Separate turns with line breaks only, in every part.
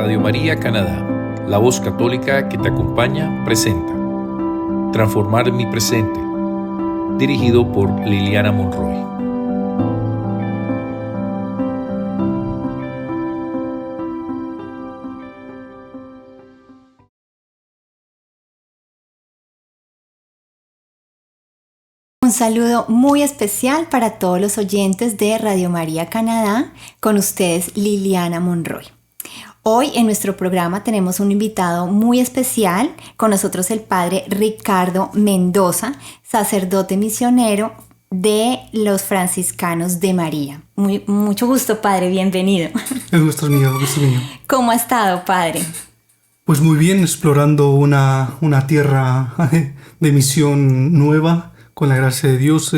Radio María Canadá, la voz católica que te acompaña, presenta Transformar mi presente, dirigido por Liliana Monroy.
Un saludo muy especial para todos los oyentes de Radio María Canadá, con ustedes Liliana Monroy. Hoy en nuestro programa tenemos un invitado muy especial, con nosotros el padre Ricardo Mendoza, sacerdote misionero de los franciscanos de María. Mucho gusto, padre, bienvenido.
El gusto es mío,
¿Cómo ha estado, padre?
Pues muy bien, explorando una tierra de misión nueva, con la gracia de Dios,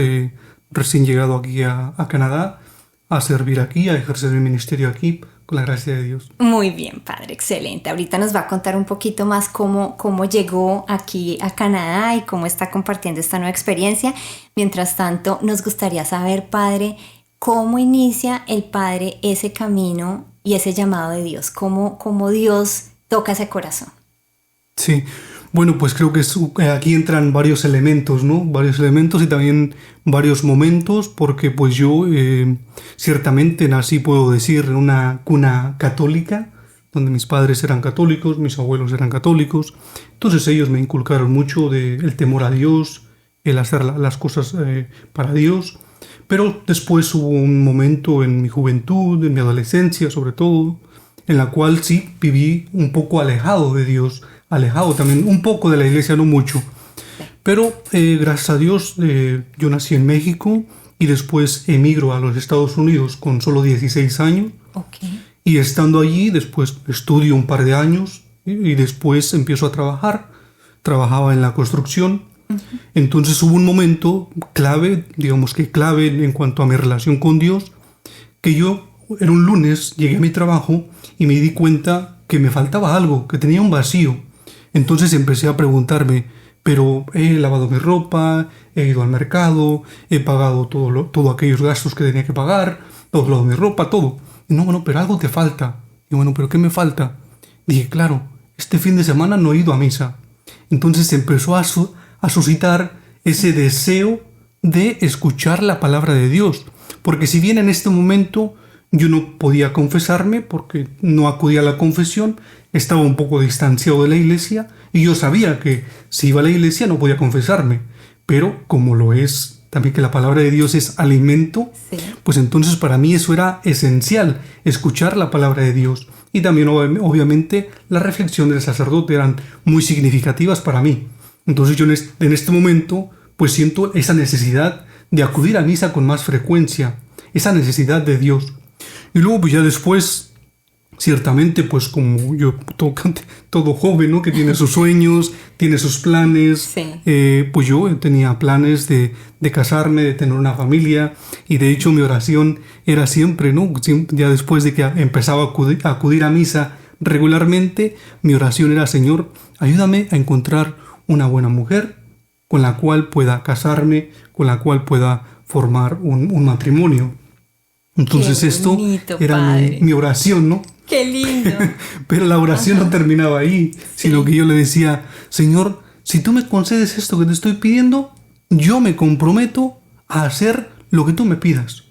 recién llegado aquí a Canadá, a servir aquí, a ejercer el ministerio aquí, con la gracia de Dios.
Muy bien, padre, excelente. Ahorita nos va a contar un poquito más cómo llegó aquí a Canadá y cómo está compartiendo esta nueva experiencia. Mientras tanto, nos gustaría saber, padre, cómo inicia el padre ese camino y ese llamado de Dios, cómo Dios toca ese corazón.
Sí. Bueno, pues creo que aquí entran varios elementos, ¿no? Varios elementos y también varios momentos, porque pues yo ciertamente nací, puedo decir, en una cuna católica, donde mis padres eran católicos, mis abuelos eran católicos. Entonces ellos me inculcaron mucho del temor a Dios, el hacer las cosas para Dios. Pero después hubo un momento en mi juventud, en mi adolescencia sobre todo, en la cual sí viví un poco alejado de Dios, alejado también un poco de la iglesia, no mucho. Pero gracias a Dios yo nací en México y después emigro a los Estados Unidos con solo 16 años.
Okay.
Y estando allí, después estudio un par de años y después empiezo a trabajar. Trabajaba en la construcción. Uh-huh. Entonces hubo un momento clave, digamos que clave en cuanto a mi relación con Dios, que yo era un lunes, llegué a mi trabajo y me di cuenta que me faltaba algo, que tenía un vacío. Entonces empecé a preguntarme, pero he lavado mi ropa, he ido al mercado, he pagado todos aquellos gastos que tenía que pagar, todo lavado mi ropa, todo. Y no, pero algo te falta. Y bueno, ¿pero qué me falta? Dije, claro, este fin de semana no he ido a misa. Entonces empezó a suscitar ese deseo de escuchar la palabra de Dios. Porque si bien en este momento yo no podía confesarme porque no acudía a la confesión, estaba un poco distanciado de la iglesia y yo sabía que si iba a la iglesia no podía confesarme, pero como lo es también que la palabra de Dios es alimento, sí, pues entonces para mí eso era esencial, escuchar la palabra de Dios. Y también obviamente la reflexión del sacerdote eran muy significativas para mí. Entonces yo en este momento pues siento esa necesidad de acudir a misa con más frecuencia, esa necesidad de Dios. Y luego pues ya después, ciertamente pues como yo, todo joven, ¿no? Que tiene sus sueños, tiene sus planes, sí. Pues yo tenía planes de casarme, de tener una familia, y de hecho mi oración era siempre, ¿no? Ya después de que empezaba a acudir a misa regularmente, mi oración era: Señor, ayúdame a encontrar una buena mujer con la cual pueda casarme, con la cual pueda formar un matrimonio. Entonces esto era mi oración, ¿no?
¡Qué lindo!
Pero la oración no terminaba ahí, sino que yo le decía: Señor, si tú me concedes esto que te estoy pidiendo, yo me comprometo a hacer lo que tú me pidas.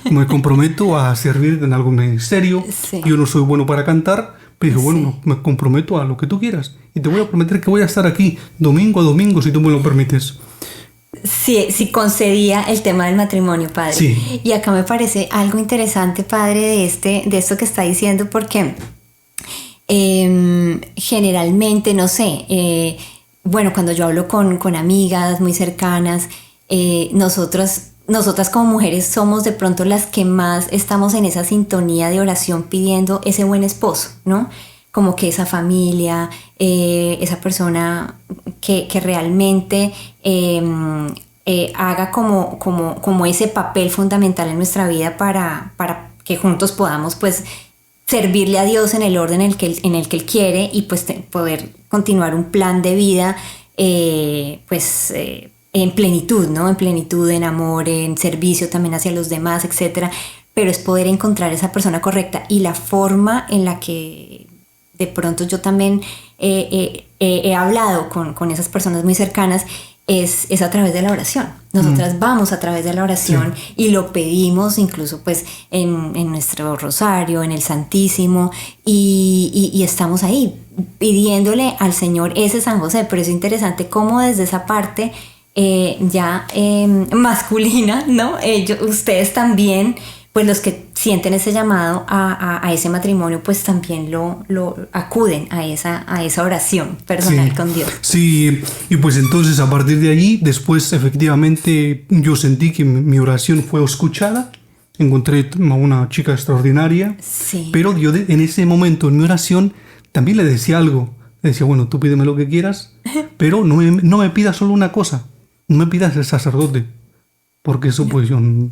Me comprometo a servir en algún ministerio. Sí. Yo no soy bueno para cantar, pero dije, bueno, sí, me comprometo a lo que tú quieras. Y te voy a prometer que voy a estar aquí domingo a domingo, si tú me lo permites.
Sí, concedía el tema del matrimonio, padre. Sí. Y acá me parece algo interesante, padre, de esto que está diciendo, porque generalmente, no sé, bueno, cuando yo hablo con amigas muy cercanas, nosotras como mujeres somos de pronto las que más estamos en esa sintonía de oración pidiendo ese buen esposo, ¿no? Como que esa familia, esa persona que realmente haga como ese papel fundamental en nuestra vida para que juntos podamos pues servirle a Dios en el orden en el que Él quiere, y pues poder continuar un plan de vida en plenitud, ¿no? En plenitud, en amor, en servicio también hacia los demás, etcétera. Pero es poder encontrar esa persona correcta, y la forma en la que de pronto yo también he hablado con esas personas muy cercanas, es a través de la oración. Nosotras vamos a través de la oración y lo pedimos incluso pues en nuestro rosario, en el Santísimo, y estamos ahí pidiéndole al Señor ese San José. Pero es interesante cómo desde esa parte masculina, ¿no? Ustedes también, pues los que sienten ese llamado a ese matrimonio, pues también lo acuden a esa oración personal con Dios.
Sí, y pues entonces a partir de allí, después efectivamente yo sentí que mi oración fue escuchada, encontré a una chica extraordinaria, pero yo en ese momento en mi oración también le decía algo, le decía, bueno, tú pídeme lo que quieras, pero no me pidas solo una cosa, no me pidas el sacerdote. Porque eso pues yo no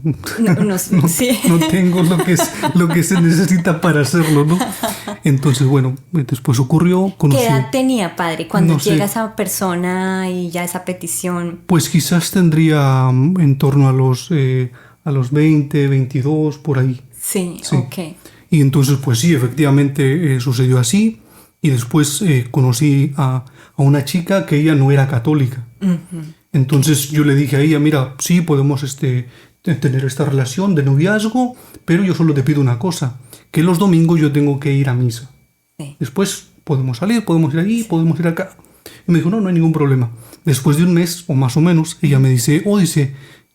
tengo lo que se necesita para hacerlo, ¿no? Entonces, bueno, después ocurrió...
¿Qué edad tenía, padre, cuando llega esa persona y ya esa petición?
Pues quizás tendría en torno a los 20, 22, por ahí.
Sí, ok.
Y entonces, pues sí, efectivamente sucedió así. Y después conocí a una chica que ella no era católica. Entonces yo le dije a ella, mira, sí, podemos tener esta relación de noviazgo, pero yo solo te pido una cosa, que los domingos yo tengo que ir a misa. Sí. Después podemos salir, podemos ir allí, podemos ir acá. Y me dijo, no hay ningún problema. Después de un mes, o más o menos, ella me dice,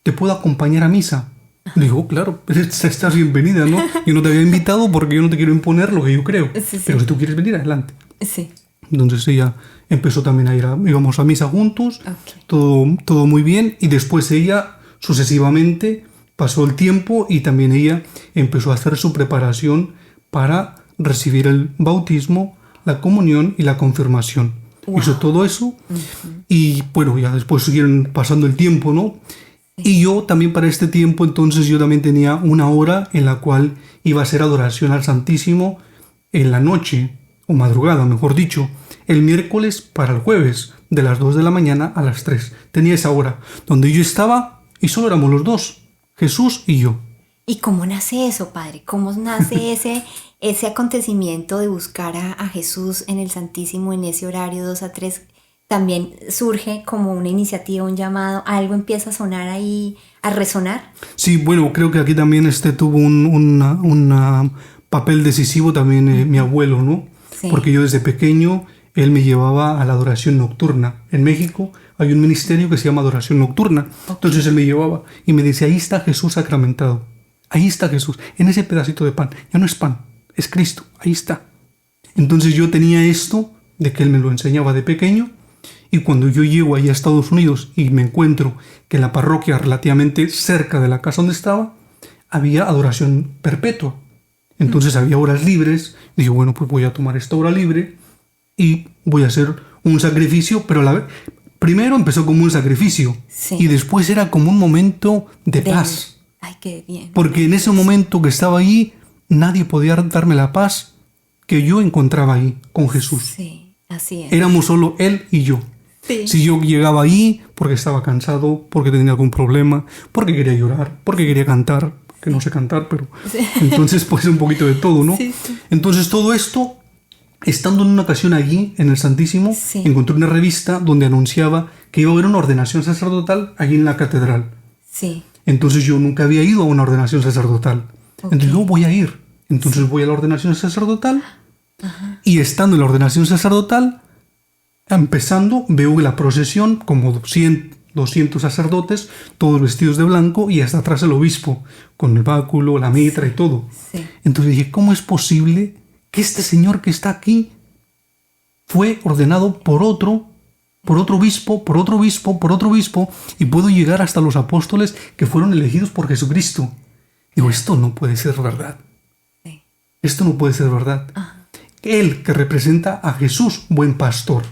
¿te puedo acompañar a misa? Le digo, claro, estás bienvenida, ¿no? Yo no te había invitado porque yo no te quiero imponer lo que yo creo. Sí. Pero si tú quieres venir, adelante.
Sí.
Entonces ella empezó también íbamos a misa juntos, todo muy bien, y después ella sucesivamente pasó el tiempo y también ella empezó a hacer su preparación para recibir el bautismo, la comunión y la confirmación. Wow. Hizo todo eso y bueno, ya después siguieron pasando el tiempo, ¿no? Y yo también para este tiempo, entonces yo también tenía una hora en la cual iba a hacer adoración al Santísimo en la noche, o madrugada, mejor dicho, el miércoles para el jueves, de las 2 de la mañana a las 3. Tenía esa hora, donde yo estaba y solo éramos los dos, Jesús y yo.
¿Y cómo nace eso, padre? ¿Cómo nace ese acontecimiento de buscar a Jesús en el Santísimo en ese horario 2 a 3? ¿También surge como una iniciativa, un llamado? ¿Algo empieza a sonar ahí, a resonar?
Sí, bueno, creo que aquí también tuvo un papel decisivo también mi abuelo, ¿no? Sí. Porque yo desde pequeño, él me llevaba a la adoración nocturna. En México hay un ministerio que se llama adoración nocturna. Okay. Entonces él me llevaba y me decía, ahí está Jesús sacramentado. Ahí está Jesús, en ese pedacito de pan. Ya no es pan, es Cristo, ahí está. Entonces yo tenía esto de que él me lo enseñaba de pequeño, y cuando yo llego ahí a Estados Unidos y me encuentro que en la parroquia relativamente cerca de la casa donde estaba, había adoración perpetua. Entonces había horas libres. Dije, bueno, pues voy a tomar esta hora libre y voy a hacer un sacrificio, pero primero empezó como un sacrificio, y después era como un momento de paz.
Ay, qué bien.
Porque en ese momento que estaba allí, nadie podía darme la paz que yo encontraba ahí con Jesús.
Sí, así es.
Éramos solo él y yo. Sí. Si yo llegaba ahí porque estaba cansado, porque tenía algún problema, porque quería llorar, porque quería cantar, que no sé cantar, pero entonces pues un poquito de todo, ¿no? Sí. Entonces todo esto, estando en una ocasión allí en el Santísimo, encontré una revista donde anunciaba que iba a haber una ordenación sacerdotal allí en la catedral.
Sí.
Entonces yo nunca había ido a una ordenación sacerdotal. Entonces yo voy a ir. Entonces voy a la ordenación sacerdotal. Y estando en la ordenación sacerdotal, empezando, veo la procesión como 200 sacerdotes, todos vestidos de blanco, y hasta atrás el obispo, con el báculo, la mitra y todo. Sí. Entonces dije, ¿cómo es posible que este señor que está aquí fue ordenado por otro obispo, y puedo llegar hasta los apóstoles que fueron elegidos por Jesucristo? Digo, esto no puede ser verdad. Sí. Esto no puede ser verdad. Él que representa a Jesús, buen pastor.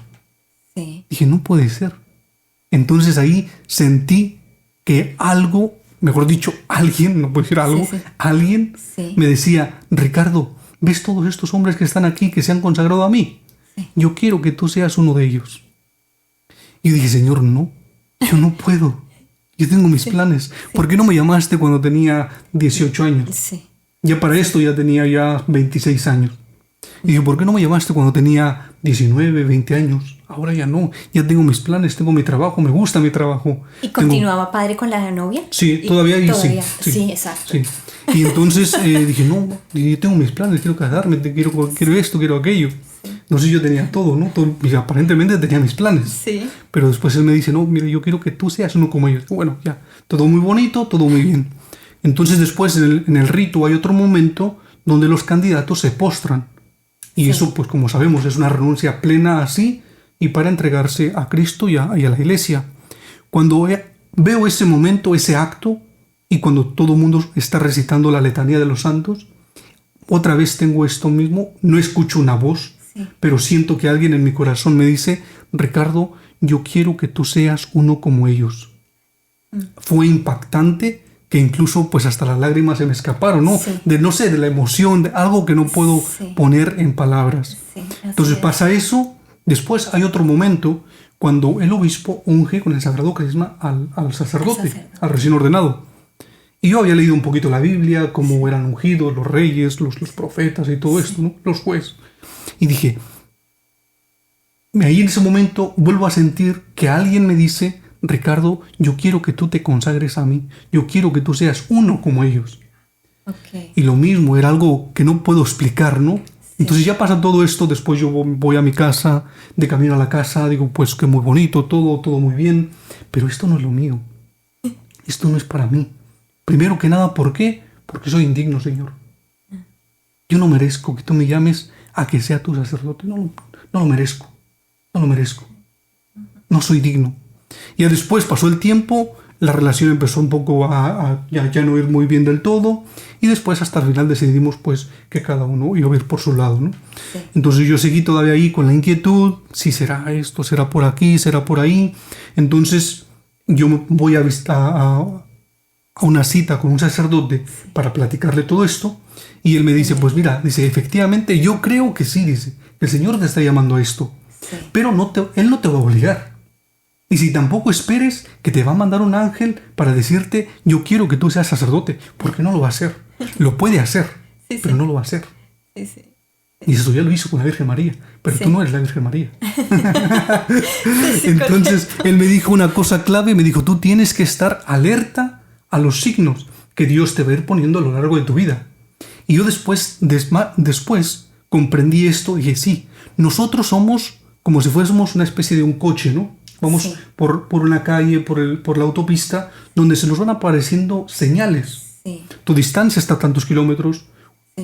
Sí. Dije, no puede ser. Entonces ahí sentí que algo, mejor dicho, alguien, no puedo decir algo, alguien me decía, Ricardo, ¿ves todos estos hombres que están aquí que se han consagrado a mí? Sí. Yo quiero que tú seas uno de ellos. Y dije, Señor, no, yo no puedo. Yo tengo mis planes. Sí. ¿Por qué no me llamaste cuando tenía 18 años? Sí. Ya para esto ya tenía 26 años. Y dije, ¿por qué no me llamaste cuando tenía 19, 20 años? Ahora ya no, ya tengo mis planes, tengo mi trabajo, me gusta mi trabajo.
¿Y continuaba padre con la novia?
Sí, todavía.
Sí, exacto.
Sí. Y entonces dije, no, yo tengo mis planes, quiero casarme, quiero esto, quiero aquello. Entonces yo tenía todo, ¿no? Todo, y aparentemente tenía mis planes.
Sí.
Pero después él me dice, no, mira, yo quiero que tú seas uno como ellos. Bueno, ya, todo muy bonito, todo muy bien. Entonces después en el rito hay otro momento donde los candidatos se postran. Y eso, pues como sabemos, es una renuncia plena así y para entregarse a Cristo y a la iglesia. Cuando veo ese momento, ese acto, y cuando todo el mundo está recitando la letanía de los santos, otra vez tengo esto mismo, no escucho una voz, pero siento que alguien en mi corazón me dice, Ricardo, yo quiero que tú seas uno como ellos. Fue impactante, que incluso pues hasta las lágrimas se me escaparon, ¿no? Sí. De la emoción, de algo que no puedo poner en palabras. Sí, entonces pasa eso. Después hay otro momento cuando el obispo unge con el Sagrado Crisma al sacerdote, al recién ordenado. Y yo había leído un poquito la Biblia, cómo eran ungidos los reyes, los profetas y todo esto, ¿no? Los jueces. Y dije, ahí en ese momento vuelvo a sentir que alguien me dice, Ricardo, yo quiero que tú te consagres a mí, yo quiero que tú seas uno como ellos. Okay. Y lo mismo, era algo que no puedo explicar, ¿no? Entonces ya pasa todo esto, después yo voy a mi casa, de camino a la casa, digo, pues que muy bonito, todo muy bien, pero esto no es lo mío, esto no es para mí. Primero que nada, ¿por qué? Porque soy indigno, Señor. Yo no merezco que tú me llames a que sea tu sacerdote, no lo merezco, no soy digno. Y después pasó el tiempo, la relación empezó un poco a ya no ir muy bien del todo, y después hasta el final decidimos pues que cada uno iba a ir por su lado, ¿no? Sí. Entonces yo seguí todavía ahí con la inquietud, si será esto, será por aquí, será por ahí. Entonces yo voy a una cita con un sacerdote para platicarle todo esto, y él me dice, pues mira, dice, efectivamente yo creo que sí, dice, el Señor te está llamando a esto, pero Él no te va a obligar. Y si tampoco esperes que te va a mandar un ángel para decirte, yo quiero que tú seas sacerdote, porque no lo va a hacer. Lo puede hacer, pero no lo va a hacer. Y eso ya lo hizo con la Virgen María, pero tú no eres la Virgen María. Entonces, él me dijo una cosa clave, me dijo, tú tienes que estar alerta a los signos que Dios te va a ir poniendo a lo largo de tu vida. Y yo después comprendí esto y dije, sí, nosotros somos como si fuésemos una especie de un coche, ¿no? Vamos por una calle, por la autopista, donde se nos van apareciendo señales. Sí. Tu distancia está a tantos kilómetros,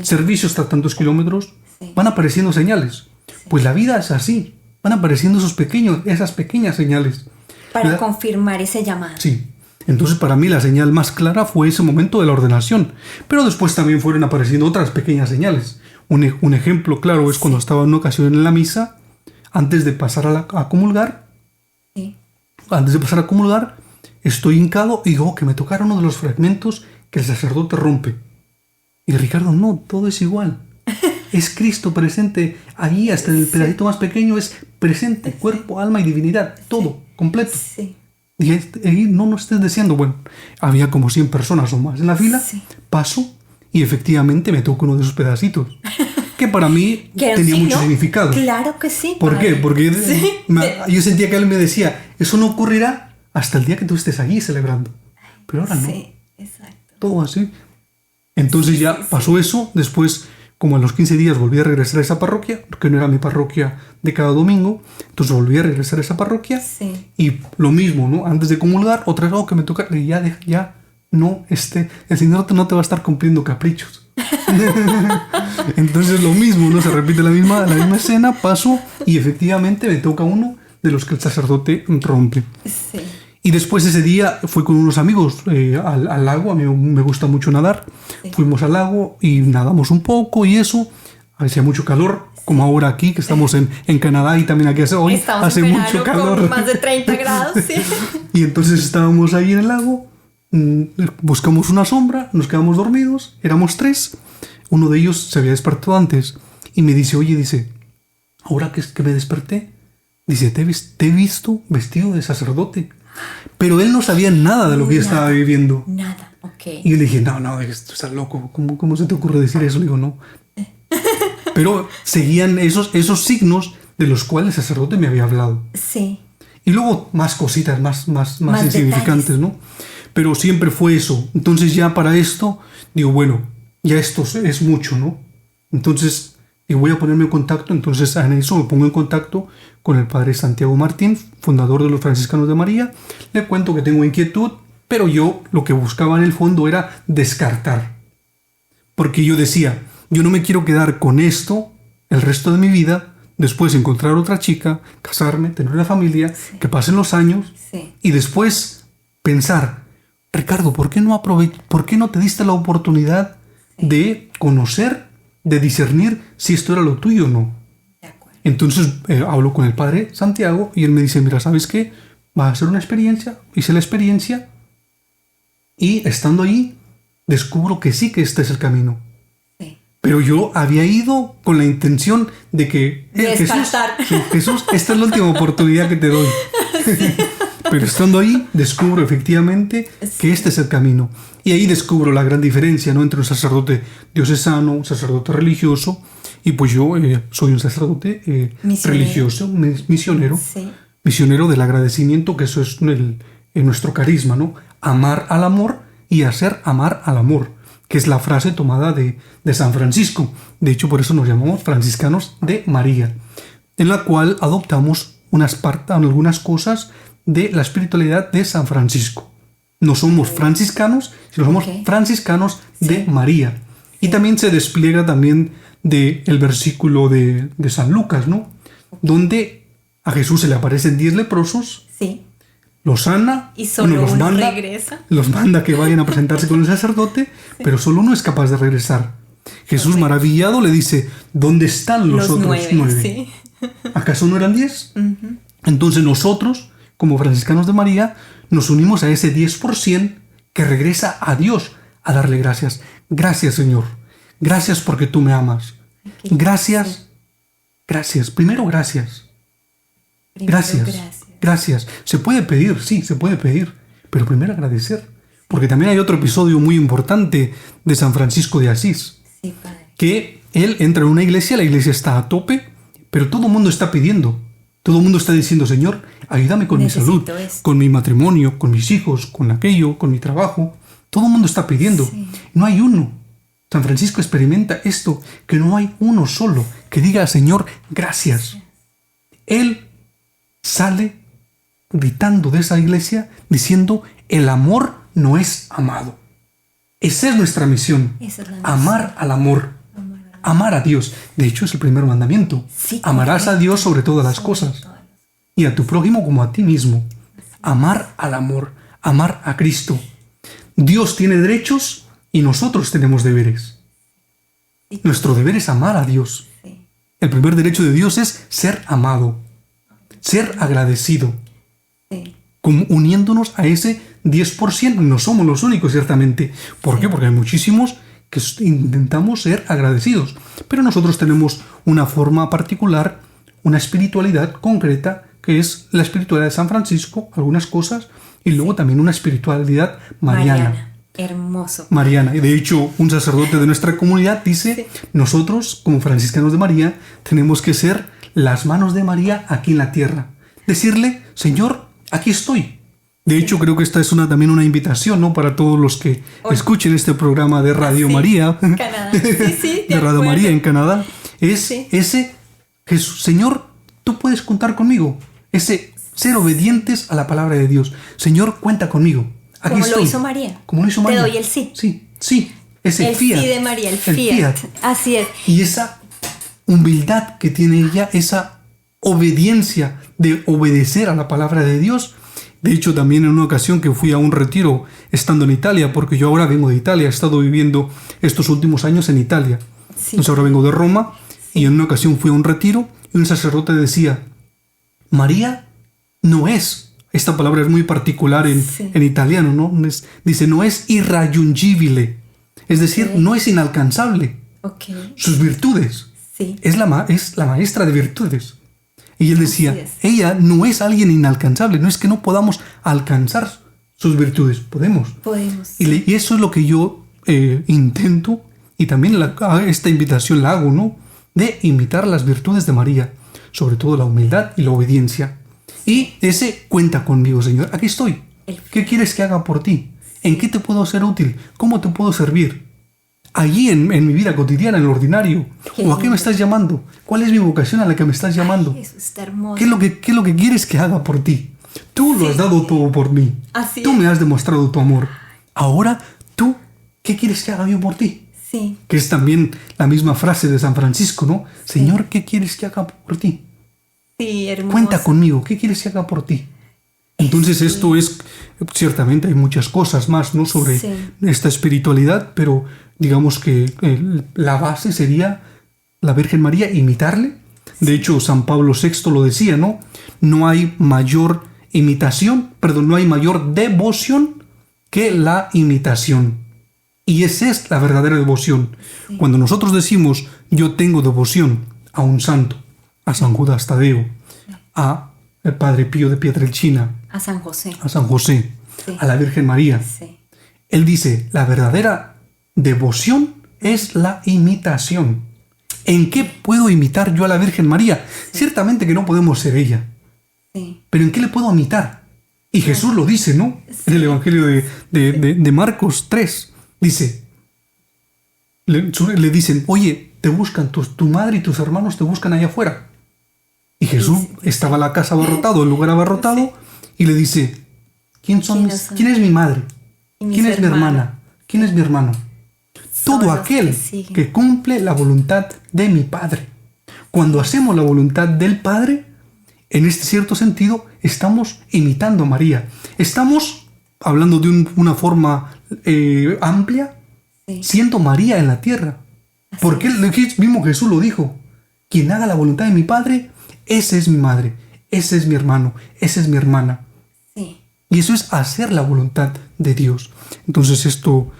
servicio está a tantos kilómetros, van apareciendo señales. Pues la vida es así, van apareciendo esas pequeñas señales.
Para confirmar ese llamado.
Sí. Entonces para mí la señal más clara fue ese momento de la ordenación. Pero después también fueron apareciendo otras pequeñas señales. Un ejemplo claro es cuando estaba en una ocasión en la misa, antes de pasar a comulgar. Antes de pasar a comulgar, estoy hincado y digo que me tocaron uno de los fragmentos que el sacerdote rompe. Y Ricardo, no, todo es igual. Es Cristo presente ahí, hasta en el pedacito más pequeño es presente, cuerpo, alma y divinidad, todo, completo. Y no estés deseando. Bueno, había como 100 personas o más en la fila, paso y efectivamente me toco uno de esos pedacitos. Que para mí tenía mucho significado.
Claro que sí.
¿Por qué? Porque yo sentía que él me decía, eso no ocurrirá hasta el día que tú estés allí celebrando. Pero ahora no.
Sí, exacto.
Todo así. Entonces ya pasó eso. Después, como a los 15 días, volví a regresar a esa parroquia, que no era mi parroquia de cada domingo. Entonces volví a regresar a esa parroquia. Sí. Y lo mismo, ¿no? Antes de comulgar, otra vez, que me toca, ya no, el Señor no te va a estar cumpliendo caprichos. Entonces lo mismo, ¿no? Se repite la misma escena, paso y efectivamente me toca uno de los que el sacerdote rompe. Sí. Y después ese día fui con unos amigos al lago, a mí me gusta mucho nadar. Sí. Fuimos al lago y nadamos un poco y eso, hacía mucho calor, como ahora aquí, que estamos en Canadá y también aquí hace mucho calor.
Con más de 30 grados, sí.
Y entonces estábamos ahí en el lago, buscamos una sombra, nos quedamos dormidos, éramos 3. Uno de ellos se había despertado antes y me dice, oye, dice, ahora que me desperté, dice, te he visto vestido de sacerdote. Pero él no sabía nada de lo que yo estaba viviendo.
Nada, ok.
Y yo le dije, no, estás loco, ¿cómo se te ocurre decir eso? Le digo, no. Pero seguían esos signos de los cuales el sacerdote me había hablado.
Sí.
Y luego más cositas, más insignificantes,
detalles.
¿no? Pero siempre fue eso. Entonces ya para esto, digo, bueno, ya esto es mucho, ¿no? Entonces, digo, voy a ponerme en contacto. Entonces en eso me pongo en contacto con el padre Santiago Martín, fundador de los Franciscanos de María. Le cuento que tengo inquietud, pero yo lo que buscaba en el fondo era descartar. Porque yo decía, yo no me quiero quedar con esto el resto de mi vida, después encontrar otra chica, casarme, tener una familia,
Sí.
que pasen los años
Sí.
y después pensar, Ricardo, ¿por qué no te diste la oportunidad de conocer, de discernir si esto era lo tuyo o no?
De acuerdo.
Entonces hablo con el padre Santiago y él me dice, mira, ¿sabes qué? Va a ser una experiencia. Hice la experiencia y estando ahí descubro que sí que este es el camino.
Sí.
Pero yo había ido con la intención de que
Descartar.
Jesús, esta es la última oportunidad que te doy. Pero estando ahí, descubro efectivamente que este es el camino. Y ahí descubro la gran diferencia, ¿no?, entre un sacerdote diocesano, un sacerdote religioso, y pues yo soy un sacerdote
Misionero.
religioso, misionero,
Sí.
misionero del agradecimiento, que eso es nuestro carisma, ¿no? Amar al amor y hacer amar al amor, que es la frase tomada de San Francisco. De hecho, por eso nos llamamos franciscanos de María, en la cual adoptamos algunas cosas de la espiritualidad de San Francisco. No somos franciscanos, sino somos
Ok.
franciscanos de
Sí.
María. Y también se despliega también del versículo de San Lucas, ¿no?, donde a Jesús se le aparecen 10 leprosos,
Sí.
los sana,
Y solo
los
uno
manda,
regresa.
los manda que vayan a presentarse con el sacerdote, pero solo uno es capaz de regresar. Jesús,
Correcto.
maravillado, le dice, ¿dónde están los otros 9?
Sí.
¿Acaso no eran 10? Entonces nosotros, como franciscanos de María, nos unimos a ese 10% que regresa a Dios a darle gracias. Gracias, Señor. Gracias porque tú me amas.
Qué
Gracias. Gracias. Primero, gracias.
Primero,
Gracias. Gracias. Se puede pedir, sí, se puede pedir, pero primero agradecer. Porque también hay otro episodio muy importante de San Francisco de Asís,
Sí, padre.
que él entra en una iglesia, la iglesia está a tope, pero todo el mundo está pidiendo. Todo el mundo está diciendo, Señor, ayúdame con mi salud,
Necesito esto.
con mi matrimonio, con mis hijos, con aquello, con mi trabajo. Todo el mundo está pidiendo.
Sí.
No hay uno. San Francisco experimenta esto, que no hay uno solo que diga, Señor, gracias. Él sale gritando de esa iglesia diciendo, el amor no es amado. Esa es nuestra misión.
Esa es la misión.
Amar al amor. Amar a Dios. De hecho, es el primer mandamiento.
Sí,
Amarás a
correcto.
Dios sobre todas las
Sobre
cosas
todas las-
y a tu prójimo como a ti mismo. Amar al amor. Amar a Cristo. Dios tiene derechos y nosotros tenemos deberes.
Sí.
Nuestro deber es amar a Dios.
Sí.
El primer derecho de Dios es ser amado, ser agradecido,
Sí.
como uniéndonos a ese 10%. No somos los únicos, ciertamente. ¿Por qué? Porque hay muchísimos que intentamos ser agradecidos. Pero nosotros tenemos una forma particular, una espiritualidad concreta, que es la espiritualidad de San Francisco, algunas cosas, y luego también una espiritualidad mariana.
Hermoso.
Mariana. Y de hecho, un sacerdote de nuestra comunidad dice, nosotros, como franciscanos de María, tenemos que ser las manos de María aquí en la tierra. Decirle, Señor, aquí estoy. De hecho, creo que esta es también una invitación, ¿no?, para todos los que escuchen este programa de Radio
Sí,
María,
Canadá. Sí, sí,
de Radio
acuerdo.
María en Canadá. Es
Sí.
ese, Jesús, Señor, tú puedes contar conmigo. Ese ser obedientes a la palabra de Dios. Señor, cuenta conmigo. Aquí
Como lo
estoy.
hizo María.
Como lo hizo
Te
María.
doy el sí.
Sí, sí. Ese
El
fiat.
sí de María, el fiat. Así es.
Y esa humildad que tiene ella, esa obediencia de obedecer a la palabra de Dios. De hecho, también en una ocasión que fui a un retiro estando en Italia, porque yo ahora vengo de Italia, he estado viviendo estos últimos años en Italia.
Sí.
Entonces ahora vengo de Roma y en una ocasión fui a un retiro y un sacerdote decía, María no es, esta palabra es muy particular
Sí.
en italiano, ¿no? Dice, no es irraggiungibile, es decir,
Ok.
no es inalcanzable.
Ok.
Sus virtudes,
Sí.
es la maestra de virtudes. Y él decía,
Así es.
ella no es alguien inalcanzable, no es que no podamos alcanzar sus virtudes, podemos.
Podemos.
Y eso es lo que yo intento, y también esta invitación la hago, ¿no? de imitar las virtudes de María, sobre todo la humildad y la obediencia. Y ese cuenta conmigo, Señor. Aquí estoy. ¿Qué quieres que haga por ti? ¿En qué te puedo ser útil? ¿Cómo te puedo servir? Allí en mi vida cotidiana, en lo ordinario. ¿O a qué me estás llamando? ¿Cuál es mi vocación a la que me estás llamando?
Ay, eso está hermoso.
¿Qué es lo que quieres que haga por ti? Tú lo has dado todo por mí.
Así
Tú
es.
me has demostrado tu amor. Ahora, ¿tú qué quieres que haga yo por ti?
Sí.
Que es también la misma frase de San Francisco, ¿no? Señor, ¿qué quieres que haga por ti?
Sí, hermoso.
Cuenta conmigo, ¿qué quieres que haga por ti? Entonces esto es, ciertamente hay muchas cosas más, ¿no? Sobre esta espiritualidad, pero digamos que la base sería la Virgen María, imitarle. De hecho, San Pablo VI lo decía, ¿no? No hay mayor devoción que la imitación. Y esa es la verdadera devoción. Sí. Cuando nosotros decimos, yo tengo devoción a un santo, a San Judas Tadeo, a el Padre Pío de Pietrelcina,
a San José,
sí. A la Virgen María, sí. Él dice, la verdadera devoción es la imitación. ¿En qué puedo imitar yo a la Virgen María? Sí. Ciertamente que no podemos ser ella, sí. Pero ¿en qué le puedo imitar? Y Jesús lo dice, ¿no? Sí. En el Evangelio de Marcos 3, dice, le dicen, oye, te buscan, tu madre y tus hermanos te buscan allá afuera. Y Jesús estaba en la casa abarrotado, el lugar abarrotado, y le dice, ¿quién es mi madre? ¿Quién es mi hermana? ¿Quién es mi hermano? Todo aquel que cumple la voluntad de mi Padre. Cuando hacemos la voluntad del Padre, en este cierto sentido, estamos imitando a María. Estamos, hablando de una forma amplia, siendo María en la tierra. Porque el mismo Jesús lo dijo. Quien haga la voluntad de mi Padre, ese es mi madre, ese es mi hermano, esa es mi hermana. Sí. Y eso es hacer la voluntad de Dios. Entonces esto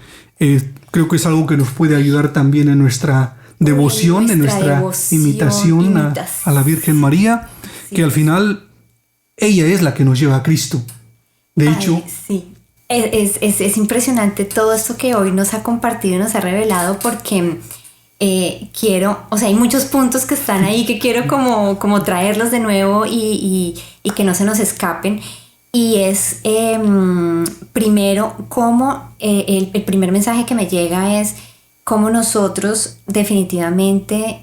creo que es algo que nos puede ayudar también en nuestra devoción, en nuestra imitación a la Virgen María, sí, que al final ella es la que nos lleva a Cristo. De hecho...
Sí. Es impresionante todo esto que hoy nos ha compartido y nos ha revelado, porque... hay muchos puntos que están ahí que quiero como traerlos de nuevo y que no se nos escapen. Y es primero cómo el primer mensaje que me llega es cómo nosotros definitivamente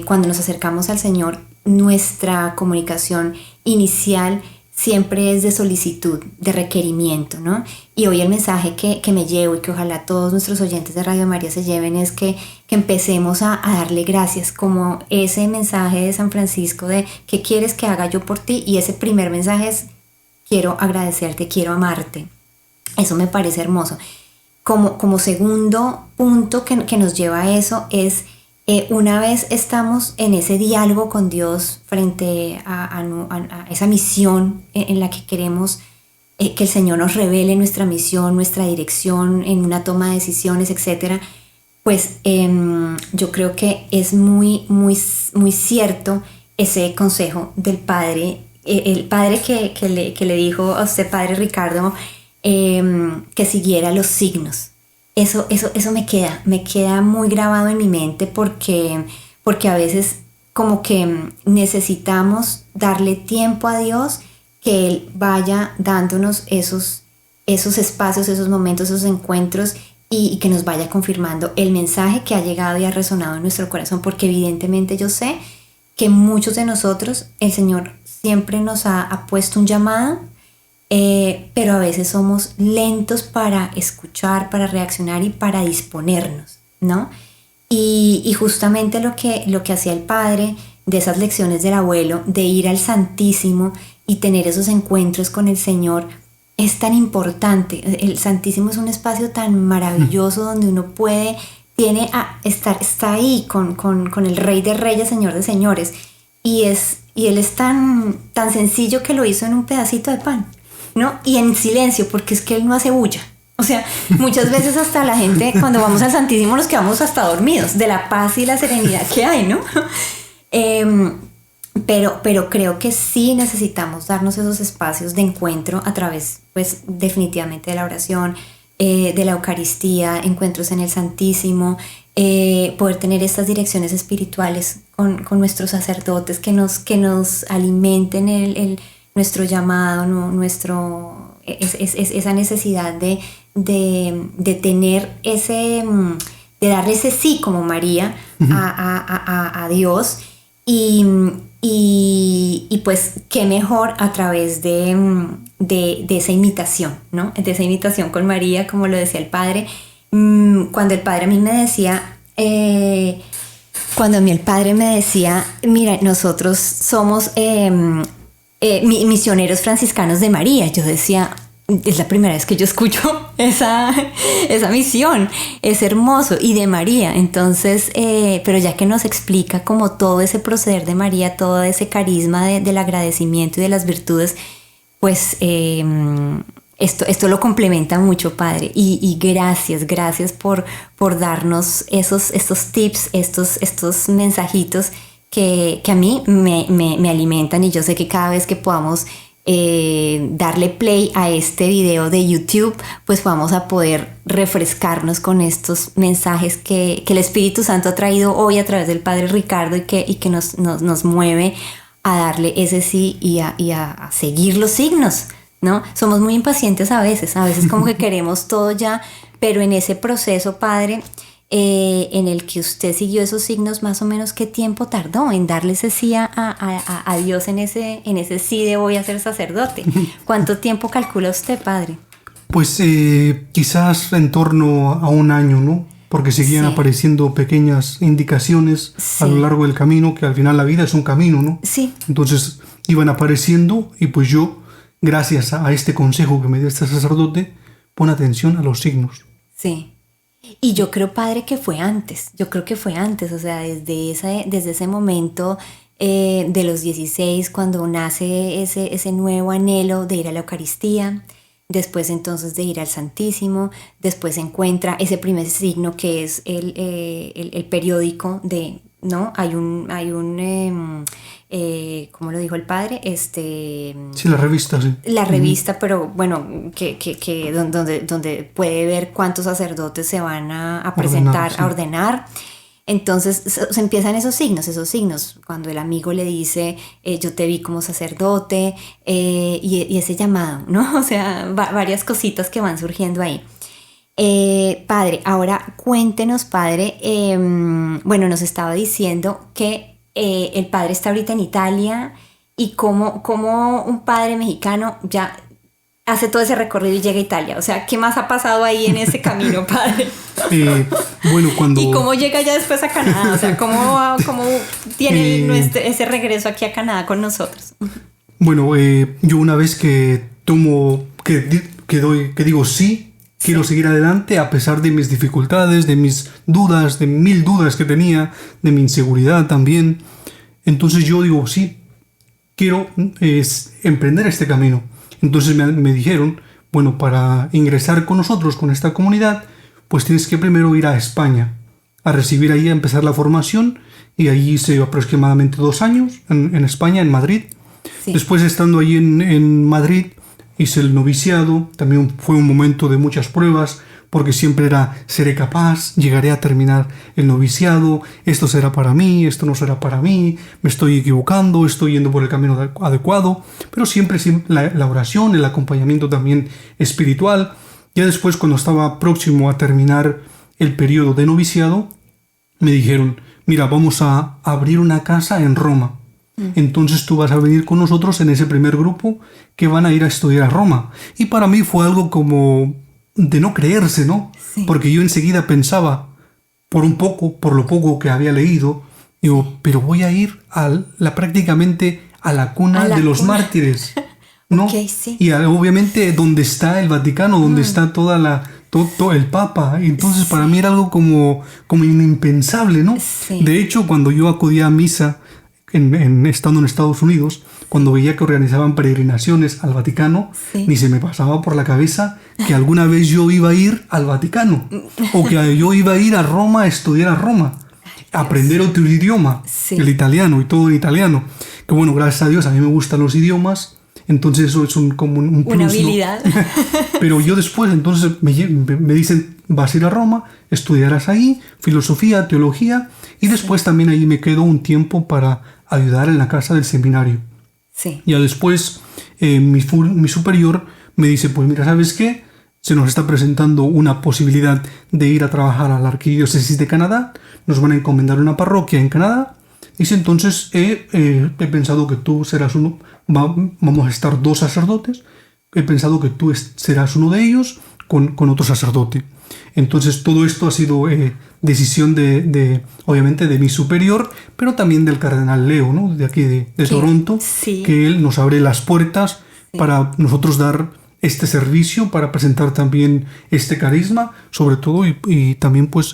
cuando nos acercamos al Señor, nuestra comunicación inicial siempre es de solicitud, de requerimiento, ¿no? Y hoy el mensaje que me llevo y que ojalá todos nuestros oyentes de Radio María se lleven es que empecemos a darle gracias, como ese mensaje de San Francisco de ¿qué quieres que haga yo por ti? Y ese primer mensaje es quiero agradecerte, quiero amarte. Eso me parece hermoso. Como segundo punto que nos lleva a eso es una vez estamos en ese diálogo con Dios frente a esa misión en la que queremos que el Señor nos revele nuestra misión, nuestra dirección en una toma de decisiones, etc. Pues yo creo que es muy, muy, muy cierto ese consejo del Padre, el Padre que le dijo a usted, Padre Ricardo, que siguiera los signos. Eso me queda muy grabado en mi mente porque a veces como que necesitamos darle tiempo a Dios, que Él vaya dándonos esos espacios, esos momentos, esos encuentros y que nos vaya confirmando el mensaje que ha llegado y ha resonado en nuestro corazón, porque evidentemente yo sé que muchos de nosotros el Señor siempre nos ha puesto un llamado, pero a veces somos lentos para escuchar, para reaccionar y para disponernos, ¿no? Y justamente lo que hacía el Padre de esas lecciones del abuelo, de ir al Santísimo y tener esos encuentros con el Señor, es tan importante. El Santísimo es un espacio tan maravilloso donde uno está ahí con el Rey de Reyes, Señor de Señores, y Él es tan sencillo que lo hizo en un pedacito de pan, ¿no? Y en silencio, porque es que Él no hace bulla. O sea, muchas veces hasta la gente, cuando vamos al Santísimo, nos quedamos hasta dormidos de la paz y la serenidad que hay, ¿no? Pero creo que sí necesitamos darnos esos espacios de encuentro a través, pues, definitivamente de la oración, de la Eucaristía, encuentros en el Santísimo, poder tener estas direcciones espirituales con nuestros sacerdotes que nos alimenten nuestro llamado, esa necesidad de tener de darle ese sí como María a Dios y pues qué mejor a través de esa imitación, ¿no? De esa imitación con María, como lo decía el Padre. Cuando el Padre a mí me decía, mira, nosotros somos misioneros franciscanos de María, yo decía, es la primera vez que yo escucho esa misión, es hermoso, y de María. Entonces, pero ya que nos explica como todo ese proceder de María, todo ese carisma del agradecimiento y de las virtudes, pues esto lo complementa mucho, Padre, y gracias por darnos estos tips, estos mensajitos que a mí me alimentan, y yo sé que cada vez que podamos darle play a este video de YouTube, pues vamos a poder refrescarnos con estos mensajes que el Espíritu Santo ha traído hoy a través del Padre Ricardo y que nos mueve a darle ese sí y a seguir los signos, ¿no? Somos muy impacientes a veces como que queremos todo ya, pero en ese proceso, Padre, en el que usted siguió esos signos, más o menos ¿qué tiempo tardó en darle ese sí a Dios en ese sí de voy a ser sacerdote? ¿Cuánto tiempo calcula usted, Padre?
Pues quizás en torno a un año, ¿no? Porque seguían apareciendo pequeñas indicaciones a lo largo del camino, que al final la vida es un camino, ¿no?
Sí.
Entonces iban apareciendo y pues yo, gracias a este consejo que me dio este sacerdote, pon atención a los signos.
Sí. Y yo creo, Padre, que fue antes. O sea, desde ese momento de los 16, cuando nace ese nuevo anhelo de ir a la Eucaristía, después entonces de ir al Santísimo, después se encuentra ese primer signo que es el periódico de, ¿no? Hay un ¿cómo lo dijo el Padre?
Sí, la revista, sí.
La revista, pero bueno, donde puede ver cuántos sacerdotes se van a presentar, a ordenar. Entonces se empiezan esos signos, cuando el amigo le dice, yo te vi como sacerdote, y ese llamado, ¿no? O sea, varias cositas que van surgiendo ahí. Padre, ahora cuéntenos, Padre, bueno, nos estaba diciendo que el Padre está ahorita en Italia, y cómo un padre mexicano ya hace todo ese recorrido y llega a Italia. O sea, ¿qué más ha pasado ahí en ese camino, Padre?
Bueno, cuando...
¿Y cómo llega ya después a Canadá? O sea, ¿cómo tiene ese regreso aquí a Canadá con nosotros?
Bueno, yo una vez que tomo, que digo sí, quiero seguir adelante a pesar de mis dificultades, de mis dudas, de 1000 dudas que tenía, de mi inseguridad también. Entonces yo digo sí, quiero emprender este camino. Entonces me dijeron, bueno, para ingresar con nosotros, con esta comunidad, pues tienes que primero ir a España, a recibir ahí, a empezar la formación, y allí hice aproximadamente 2 años en España, en Madrid. Sí. Después, estando allí en Madrid, hice el noviciado. También fue un momento de muchas pruebas, porque siempre era, seré capaz, llegaré a terminar el noviciado, esto será para mí, esto no será para mí, me estoy equivocando, estoy yendo por el camino adecuado, pero siempre la oración, el acompañamiento también espiritual. Ya después, cuando estaba próximo a terminar el periodo de noviciado, me dijeron, mira, vamos a abrir una casa en Roma. Entonces tú vas a venir con nosotros en ese primer grupo que van a ir a estudiar a Roma. Y para mí fue algo como de no creerse, ¿no? Sí. Porque yo enseguida pensaba, por lo poco que había leído, digo, pero voy a ir prácticamente a la cuna de los mártires, ¿no? Okay, sí. Y obviamente donde está el Vaticano, donde está todo el Papa. Entonces para mí era algo como impensable, ¿no? Sí. De hecho, cuando yo acudía a misa, estando en Estados Unidos, cuando veía que organizaban peregrinaciones al Vaticano, ni se me pasaba por la cabeza que alguna vez yo iba a ir al Vaticano, o que yo iba a ir a Roma a estudiar a Roma, a aprender otro idioma, el italiano, y todo en italiano. Que bueno, gracias a Dios, a mí me gustan los idiomas, Entonces eso es como un plus,
una habilidad.
¿no? Pero yo después, entonces me dicen, vas a ir a Roma, estudiarás ahí filosofía, teología, y después también ahí me quedo un tiempo para ayudar en la casa del seminario.
Sí.
Ya después mi superior me dice, pues mira, ¿sabes qué? Se nos está presentando una posibilidad de ir a trabajar a la Arquidiócesis de Canadá, nos van a encomendar una parroquia en Canadá. Dice, entonces he pensado que tú serás uno, vamos a estar 2 sacerdotes, he pensado que tú serás uno de ellos con otro sacerdote. Entonces todo esto ha sido decisión obviamente de mi superior, pero también del cardenal Leo, ¿no? De aquí de Toronto,
sí.
Que él nos abre las puertas para nosotros dar este servicio, para presentar también este carisma, sobre todo, y también pues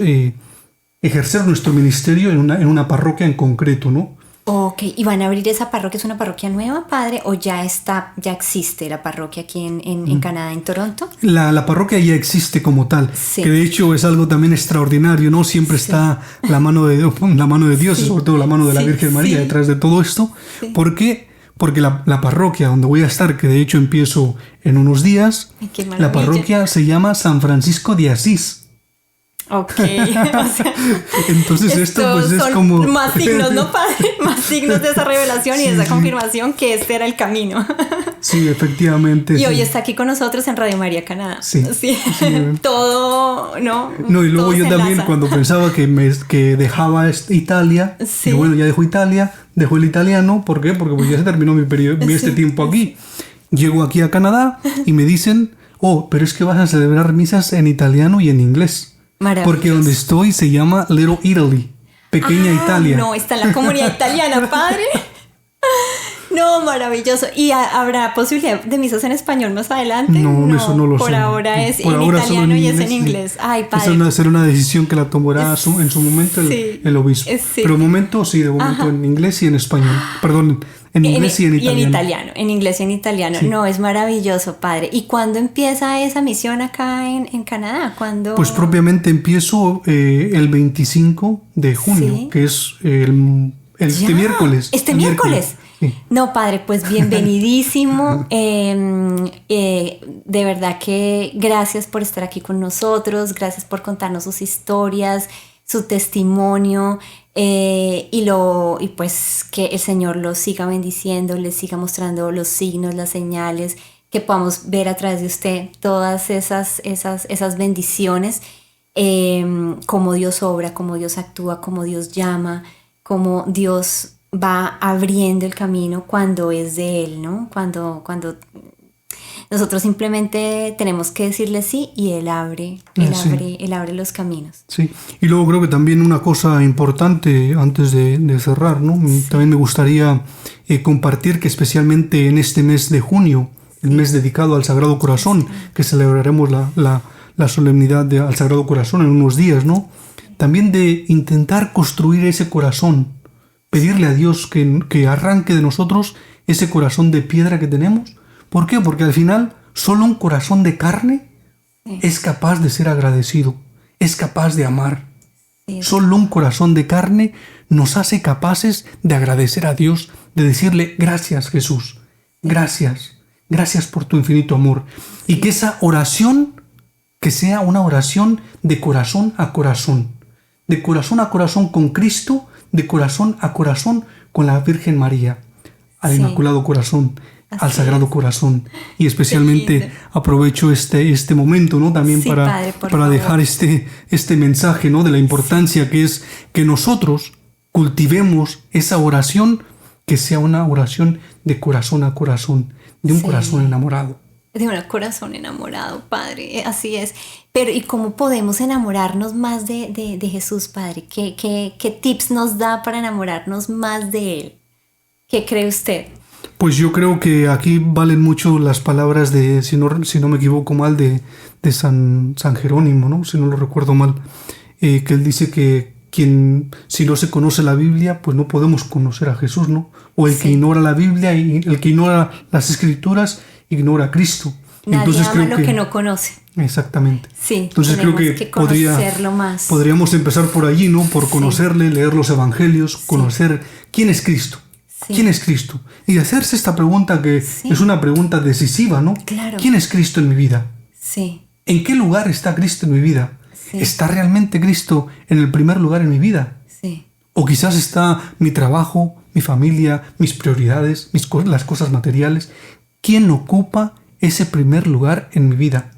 ejercer nuestro ministerio en una parroquia en concreto, ¿no?
Ok, ¿y van a abrir esa parroquia? ¿Es una parroquia nueva, padre? ¿O ya existe la parroquia aquí en Canadá, en Toronto?
La parroquia ya existe como tal,
sí.
Que de hecho es algo también extraordinario, ¿no? Siempre sí. Está la mano de Dios, sí. Y sobre todo la mano de la Virgen María sí. Detrás de todo esto. Sí. ¿Por qué? Porque la parroquia donde voy a estar, que de hecho empiezo en unos días, la parroquia se llama San Francisco de Asís.
Ok, o sea,
entonces esto pues es como...
más signos, ¿no, padre? Más signos de esa revelación sí, y de esa confirmación que este era el camino.
Sí, efectivamente.
Y hoy está aquí con nosotros en Radio María Canadá.
Sí.
Todo, ¿no?
No, y luego yo también cuando pensaba que dejaba Italia, sí. Y bueno, ya dejo Italia, dejo el italiano, ¿por qué? Porque pues ya se terminó mi periodo, este tiempo aquí. Llego aquí a Canadá y me dicen, pero es que vas a celebrar misas en italiano y en inglés. Porque donde estoy se llama Little Italy, pequeña Italia.
No, está en la comunidad italiana, padre. No, maravilloso. ¿Y habrá posibilidad de misas en español más adelante?
No, eso no lo sé.
Por ahora es en italiano y es en inglés. Ay, padre.
Esa será una decisión que la tomará en su momento el obispo. Sí. Pero de momento en inglés y en español. Perdón, en inglés y en italiano.
En inglés y en italiano. Sí. No, es maravilloso, padre. ¿Y cuándo empieza esa misión acá en Canadá? ¿Cuándo?
Pues propiamente empiezo el 25 de junio, ¿sí? Que es este miércoles.
¿Este miércoles? Sí. No, padre, pues bienvenidísimo. De verdad que gracias por estar aquí con nosotros, gracias por contarnos sus historias, su testimonio, y pues que el Señor los siga bendiciendo, les siga mostrando los signos, las señales, que podamos ver a través de usted todas esas bendiciones, cómo Dios obra, cómo Dios actúa, cómo Dios llama, cómo Dios va abriendo el camino cuando es de Él, ¿no? Cuando nosotros simplemente tenemos que decirle sí y Él abre los caminos.
Sí, y luego creo que también una cosa importante antes de cerrar, ¿no? Sí. También me gustaría compartir que especialmente en este mes de junio, el mes dedicado al Sagrado Corazón, que celebraremos la solemnidad al Sagrado Corazón en unos días, ¿no? También de intentar construir ese corazón, pedirle a Dios que arranque de nosotros ese corazón de piedra que tenemos. ¿Por qué? Porque al final solo un corazón de carne es capaz de ser agradecido, es capaz de amar. Solo un corazón de carne nos hace capaces de agradecer a Dios, de decirle gracias Jesús, gracias por tu infinito amor. Y que esa oración, que sea una oración de corazón a corazón con Cristo, de corazón a corazón con la Virgen María, al Inmaculado Corazón, al Sagrado Corazón. Y especialmente aprovecho este momento, ¿no? También para dejar este mensaje, ¿no? De la importancia que es que nosotros cultivemos esa oración, que sea una oración de corazón a corazón, de un corazón enamorado.
De un corazón enamorado, Padre, así es. Pero ¿y cómo podemos enamorarnos más de Jesús, Padre? ¿Qué tips nos da para enamorarnos más de Él? ¿Qué cree usted?
Pues yo creo que aquí valen mucho las palabras de, si no me equivoco mal, de San Jerónimo, ¿no? Si no lo recuerdo mal, que él dice que si no se conoce la Biblia, pues no podemos conocer a Jesús, ¿no? O el que ignora la Biblia y el que ignora las Escrituras ignora a Cristo.
Nadie Entonces ama lo que no conoce.
Exactamente.
Sí,
entonces creo que podríamos empezar por allí, ¿no? Por conocerle, leer los evangelios, conocer quién es Cristo.
Sí.
¿Quién es Cristo? Y hacerse esta pregunta que
Sí.
es una pregunta decisiva, ¿no?
Claro.
¿Quién es Cristo en mi vida?
Sí,
¿En qué lugar está Cristo en mi vida?
Sí.
¿Está realmente Cristo en el primer lugar en mi vida?
sí,
O quizás está mi trabajo, mi familia, mis prioridades, las cosas materiales. ¿Quién ocupa ese primer lugar en mi vida?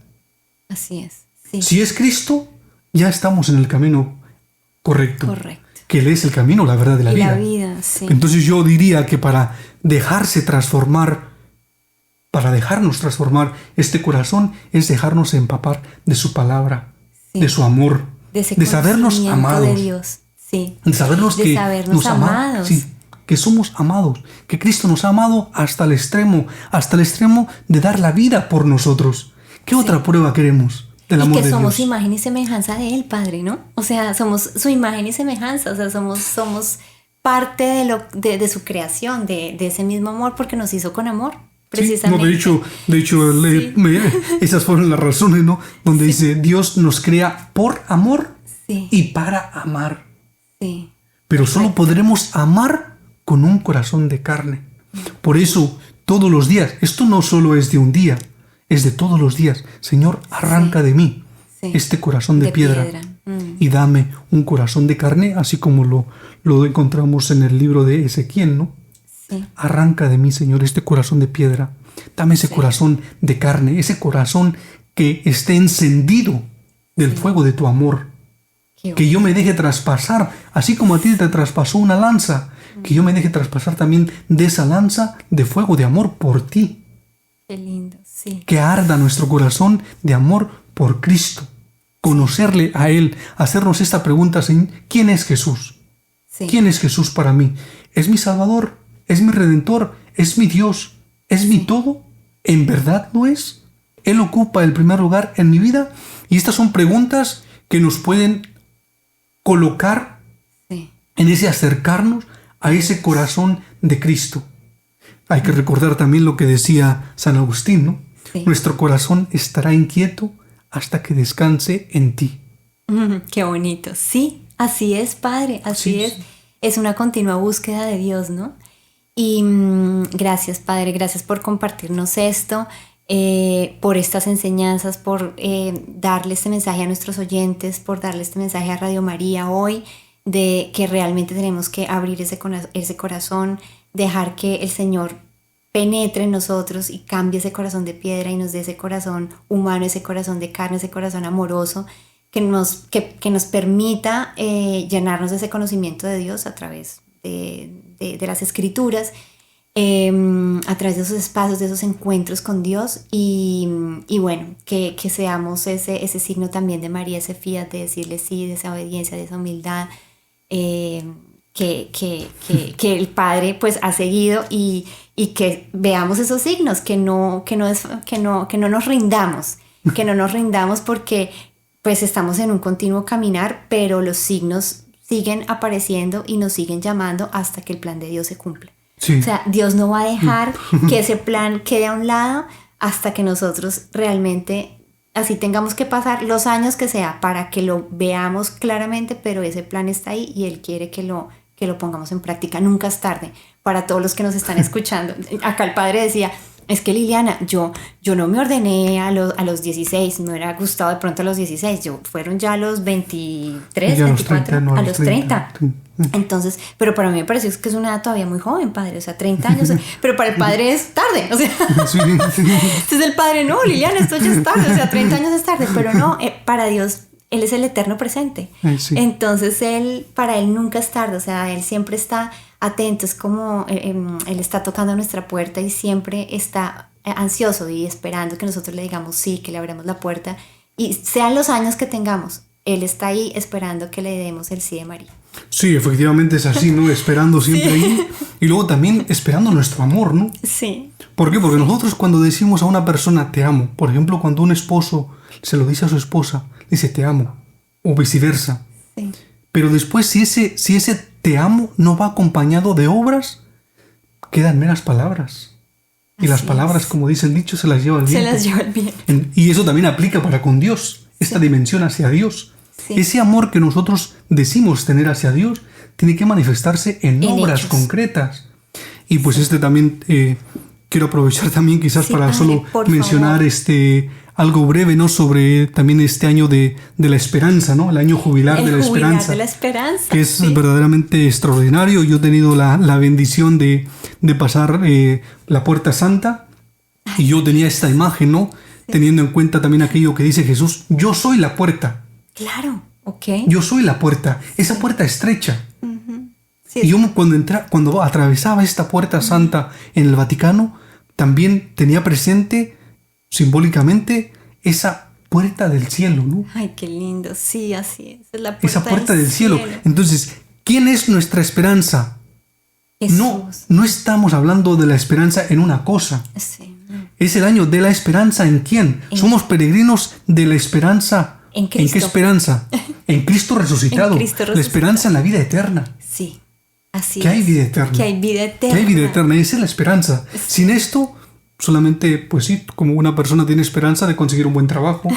así es. Sí,
Si es Cristo, ya estamos en el camino correcto.
correcto.
Que Él es el camino, la verdad de la
Y
vida.
la vida, sí.
Entonces yo diría que para dejarse transformar, para dejarnos transformar este corazón, es dejarnos empapar de su palabra,
Sí.
de su amor,
de ese
de sabernos
conocimiento
amados.
de Dios. Sí.
De sabernos
De
que
sabernos
nos ama,
amados.
sí, que somos amados, que Cristo nos ha amado hasta el extremo de dar la vida por nosotros. ¿Qué otra prueba queremos del
Y
amor
que
de
somos
Dios?
imagen y semejanza de Él, Padre, ¿no? O sea, somos su imagen y semejanza, o sea, somos parte de su creación, de ese mismo amor, porque nos hizo con amor,
Sí,
precisamente.
no, de hecho esas fueron las razones, ¿no? Donde dice, Dios nos crea por amor
Sí,
y para amar.
sí,
Pero solo podremos amar con un corazón de carne. Por eso, todos los días, esto no solo es de un día, es de todos los días. Señor, arranca de mí
sí.
este corazón de piedra y dame un corazón de carne, así como lo encontramos en el libro de Ezequiel, ¿no?
Sí,
Arranca de mí, Señor, este corazón de piedra. Dame ese corazón de carne, ese corazón que esté encendido del fuego de tu amor.
qué
Que yo me deje traspasar, así como a ti te traspasó una lanza, que yo me deje traspasar también de esa lanza de fuego de amor por ti.
qué lindo, sí.
Que arda nuestro corazón de amor por Cristo. Conocerle a Él, hacernos esta pregunta, ¿quién es Jesús?
Sí.
¿Quién es Jesús para mí? ¿Es mi Salvador? ¿Es mi Redentor? ¿Es mi Dios? ¿Es mi todo? ¿En verdad lo es? ¿Él ocupa el primer lugar en mi vida? Y estas son preguntas que nos pueden colocar
Sí,
en ese acercarnos a ese corazón de Cristo. Hay que recordar también lo que decía San Agustín, ¿no?
Sí.
Nuestro corazón estará inquieto hasta que descanse en ti.
Qué bonito. Sí, así es, Padre, así
Sí,
es.
sí.
Es una continua búsqueda de Dios, ¿no? Y gracias, Padre, gracias por compartirnos esto, por estas enseñanzas, por darle este mensaje a nuestros oyentes, por darle este mensaje a Radio María hoy, de que realmente tenemos que abrir ese corazón, dejar que el Señor penetre en nosotros y cambie ese corazón de piedra y nos dé ese corazón humano, ese corazón de carne, ese corazón amoroso, que nos permita llenarnos de ese conocimiento de Dios a través de las Escrituras, a través de esos espacios, de esos encuentros con Dios y bueno, que seamos ese signo también de María, ese fiat, de decirle sí, de esa obediencia, de esa humildad que el Padre pues ha seguido y que veamos esos signos, que no nos rindamos porque pues estamos en un continuo caminar, pero los signos siguen apareciendo y nos siguen llamando hasta que el plan de Dios se cumpla.
Sí.
O sea, Dios no va a dejar que ese plan quede a un lado hasta que nosotros realmente, así tengamos que pasar los años que sea para que lo veamos claramente, pero ese plan está ahí y Él quiere que lo pongamos en práctica. Nunca es tarde para todos los que nos están escuchando. Acá el Padre decía, es que Liliana, yo no me ordené a los 16, me hubiera gustado de pronto a los 16, fueron ya a los 23,
Ya a los
24,
30, no,
a los 30.
Sí.
Entonces, pero para mí me pareció que es una edad todavía muy joven, Padre, o sea, 30 años, pero para el Padre es tarde, o sea,
Sí.
entonces el Padre, no, Liliana, esto ya es tarde, o sea, 30 años es tarde, pero no, para Dios, Él es el eterno presente.
Sí.
Entonces, para Él nunca es tarde, o sea, Él siempre está atento, es como Él está tocando a nuestra puerta y siempre está ansioso y esperando que nosotros le digamos sí, que le abramos la puerta y sean los años que tengamos, Él está ahí esperando que le demos el sí de María.
Sí, efectivamente es así, ¿no? Esperando siempre ahí y luego también esperando nuestro amor, ¿no?
Sí.
¿Por qué? Porque nosotros cuando decimos a una persona te amo, por ejemplo, cuando un esposo se lo dice a su esposa, dice te amo, o viceversa.
Sí.
Pero después si ese te amo no va acompañado de obras, quedan meras palabras. Y las
Así
palabras,
es.
como dice el dicho, se las lleva el
Se
viento.
las lleva el viento.
Y eso también aplica para con Dios, esta dimensión hacia Dios.
Sí.
Ese amor que nosotros decimos tener hacia Dios tiene que manifestarse en obras
hechos.
concretas. Y pues también quiero aprovechar también quizás
Sí,
para
padre,
solo
por
mencionar
favor.
algo breve, ¿no? Sobre también este año de la esperanza, ¿no? El año jubilar de la
jubilar
esperanza.
de la esperanza.
Que es
sí.
verdaderamente extraordinario. Yo he tenido la bendición de pasar la Puerta Santa y yo tenía esta imagen, ¿no? Teniendo en cuenta también aquello que dice Jesús, yo soy la puerta,
Claro, ok.
yo soy la puerta, esa puerta estrecha.
Sí,
Y yo cuando atravesaba esta Puerta Santa en el Vaticano, también tenía presente simbólicamente esa puerta del cielo, ¿no?
Ay, qué lindo. Sí, así es. Es la puerta
Esa puerta del cielo. Entonces, ¿quién es nuestra esperanza?
Jesús.
No estamos hablando de la esperanza en una cosa.
Sí.
Es el año de la esperanza en quién. Somos peregrinos de la esperanza.
En Cristo.
qué esperanza? En Cristo resucitado.
En Cristo resucitado.
La esperanza en la vida eterna.
Sí. Así
Que hay
es.
vida eterna.
Que hay vida eterna.
Que hay vida eterna. Esa es la esperanza. Sin esto, solamente, pues sí, como una persona tiene esperanza de conseguir un buen trabajo,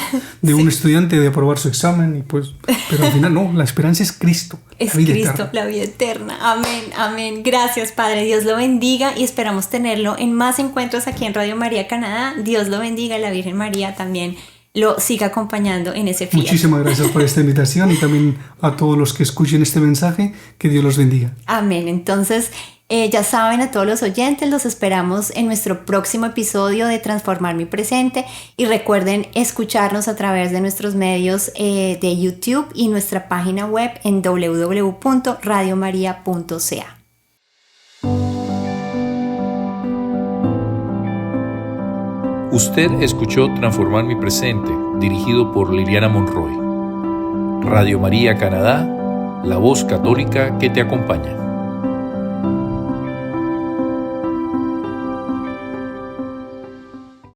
de un estudiante de aprobar su examen, y pues, pero al final no, la esperanza es Cristo.
Es
la vida
Cristo,
eterna.
la vida eterna. Amén, amén. Gracias, Padre. Dios lo bendiga y esperamos tenerlo en más encuentros aquí en Radio María Canadá. Dios lo bendiga y la Virgen María también lo siga acompañando en ese fiel.
Muchísimas gracias por esta invitación y también a todos los que escuchen este mensaje, que Dios los bendiga.
Amén. Entonces, ya saben, a todos los oyentes, los esperamos en nuestro próximo episodio de Transformar mi Presente y recuerden escucharnos a través de nuestros medios de YouTube y nuestra página web en www.radiomaria.ca.
Usted escuchó Transformar mi Presente, dirigido por Liliana Monroy. Radio María Canadá, la voz católica que te acompaña.